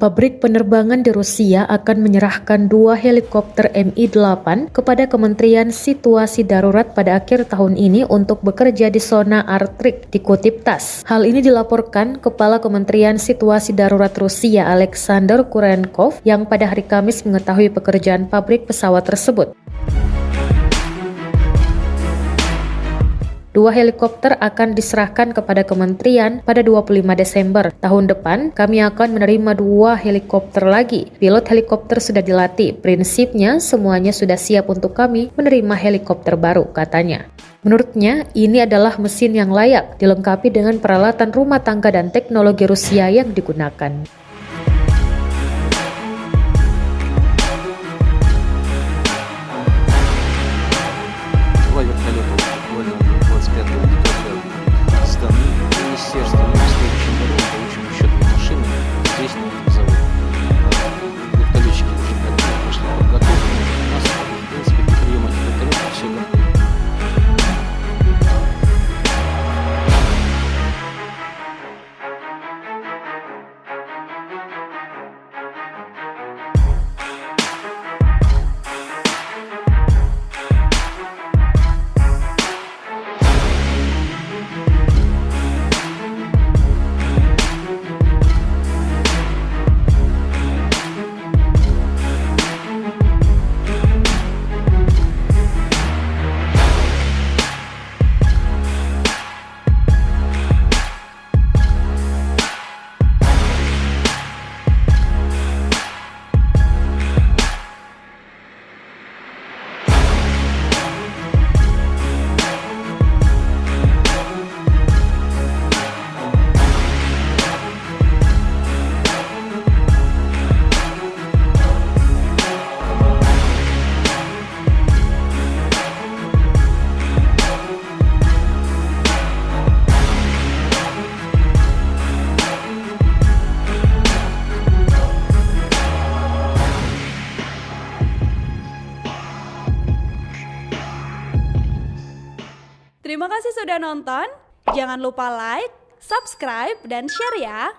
Pabrik penerbangan di Rusia akan menyerahkan 2 helikopter Mi-8 kepada Kementerian Situasi Darurat pada akhir tahun ini untuk bekerja di zona Arktik, dikutip TASS. Hal ini dilaporkan Kepala Kementerian Situasi Darurat Rusia Alexander Kurenkov yang pada hari Kamis mengetahui pekerjaan pabrik pesawat tersebut. 2 helikopter akan diserahkan kepada kementerian pada 25 Desember. Tahun depan, kami akan menerima 2 helikopter lagi. Pilot helikopter sudah dilatih. Prinsipnya, semuanya sudah siap untuk kami menerima helikopter baru, katanya. Menurutnya, ini adalah mesin yang layak, dilengkapi dengan peralatan rumah tangga dan teknologi Rusia yang digunakan. Министерство, мы в следующем году получим еще 2 машины здесь, на этом заводе. Вертолетчики уже прошли подготовку. У нас, в принципе, для приема этих вертолетов все готово. Terima kasih sudah nonton. Jangan lupa like, subscribe, dan share ya.